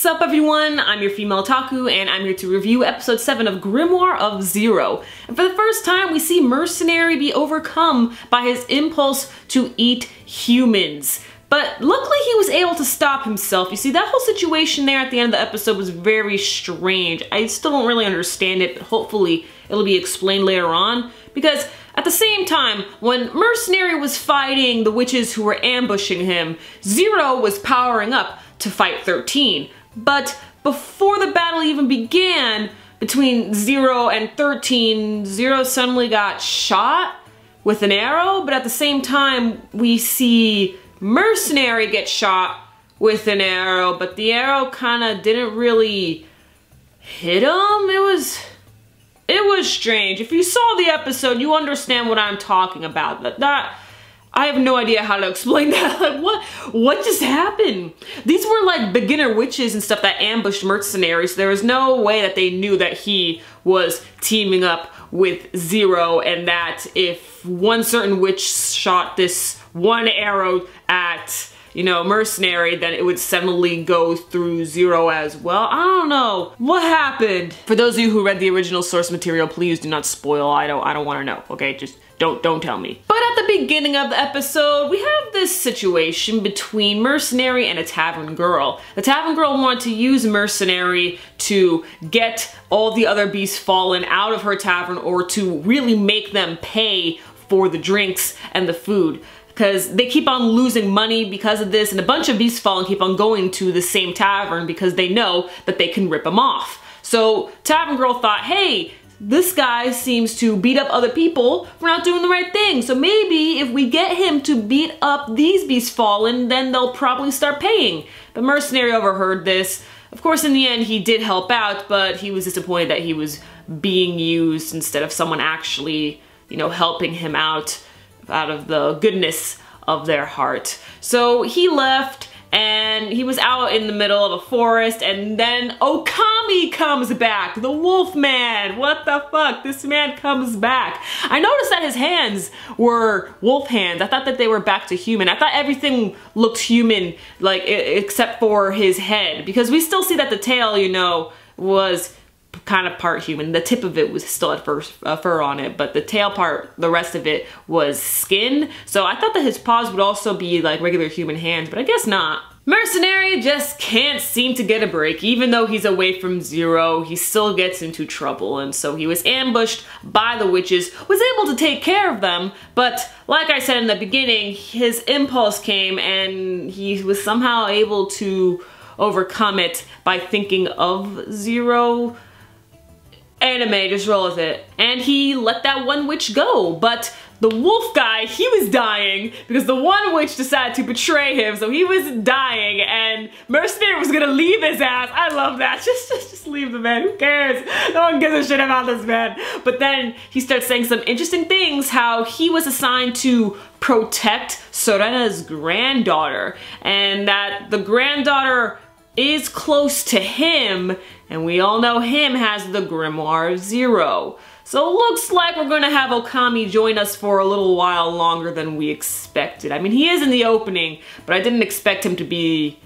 What's up everyone? I'm your female otaku and I'm here to review episode 7 of Grimoire of Zero. And for the first time we see Mercenary be overcome by his impulse to eat humans. But luckily he was able to stop himself. You see, that whole situation there at the end of the episode was very strange. I still don't really understand it, but hopefully it'll be explained later on. Because at the same time, when Mercenary was fighting the witches who were ambushing him, Zero was powering up to fight 13. But before the battle even began, between Zero and 13, Zero suddenly got shot with an arrow, but at the same time we see Mercenary get shot with an arrow, but the arrow kinda didn't really hit him. It was strange. If you saw the episode, you understand what I'm talking about. I have no idea how to explain that. Like, what just happened? These were like beginner witches and stuff that ambushed Mercenary, so there was no way that they knew that he was teaming up with Zero, and that if one certain witch shot this one arrow at, you know, Mercenary, then it would suddenly go through Zero as well. I don't know. What happened? For those of you who read the original source material, please do not spoil. I don't want to know, okay? Just don't tell me. But at the beginning of the episode, we have this situation between Mercenary and a tavern girl. The tavern girl wanted to use Mercenary to get all the other beasts fallen out of her tavern, or to really make them pay for the drinks and the food. Because they keep on losing money because of this, and a bunch of beasts fallen keep on going to the same tavern because they know that they can rip them off. So Tavern Girl thought, hey, this guy seems to beat up other people for not doing the right thing. So maybe if we get him to beat up these beasts fallen, then they'll probably start paying. But Mercenary overheard this. Of course, in the end, he did help out, but he was disappointed that he was being used instead of someone actually, you know, helping him out of the goodness of their heart. So he left, and he was out in the middle of a forest, and then Okami comes back, the wolf man. What the fuck? This man comes back. I noticed that his hands were wolf hands. I thought that they were back to human. I thought everything looked human, like, except for his head, because we still see that the tail, you know, was kind of part human. The tip of it was still at first fur on it, but the tail part, the rest of it was skin. So I thought that his paws would also be like regular human hands, but I guess not. Mercenary just can't seem to get a break. Even though he's away from Zero, he still gets into trouble, and so he was ambushed by the witches, was able to take care of them, but like I said in the beginning, his impulse came and he was somehow able to overcome it by thinking of Zero. Anime, just roll with it. And he let that one witch go, but the wolf guy, he was dying because the one witch decided to betray him, so he was dying, and Mercenary was gonna leave his ass. I love that. Just leave the man. Who cares? No one gives a shit about this man. But then he starts saying some interesting things, how he was assigned to protect Sorena's granddaughter, and that the granddaughter is close to him, and we all know him has the Grimoire of Zero. So it looks like we're gonna have Okami join us for a little while longer than we expected. I mean, he is in the opening, but I didn't expect him to be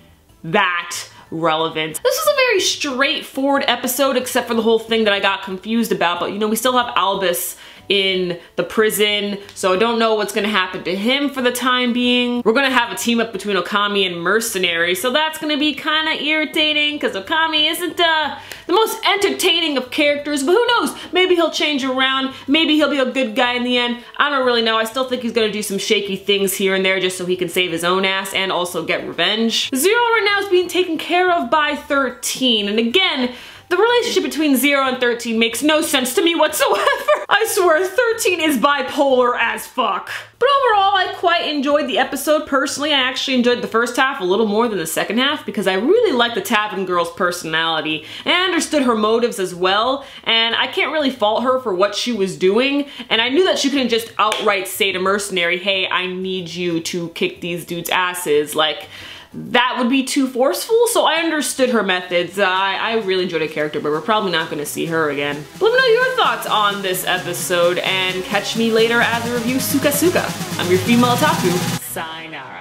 that relevant. This was a very straightforward episode, except for the whole thing that I got confused about, but you know, we still have Albus in the prison, so I don't know what's gonna happen to him for the time being. We're gonna have a team up between Okami and Mercenary, so that's gonna be kinda irritating, because Okami isn't the most entertaining of characters, but who knows? Maybe he'll change around, maybe he'll be a good guy in the end. I don't really know. I still think he's gonna do some shaky things here and there just so he can save his own ass and also get revenge. Zero right now is being taken care of by 13, and again, the relationship between Zero and 13 makes no sense to me whatsoever. I swear, 13 is bipolar as fuck. But overall, I quite enjoyed the episode. Personally, I actually enjoyed the first half a little more than the second half because I really liked the Tavern Girl's personality, and I understood her motives as well, and I can't really fault her for what she was doing, and I knew that she couldn't just outright say to Mercenary, hey, I need you to kick these dudes' asses. Like, that would be too forceful, so I understood her methods. I really enjoyed her character, but we're probably not gonna see her again. Let me know your thoughts on this episode, and catch me later as I review Suka Suka. I'm your female otaku. Sayonara.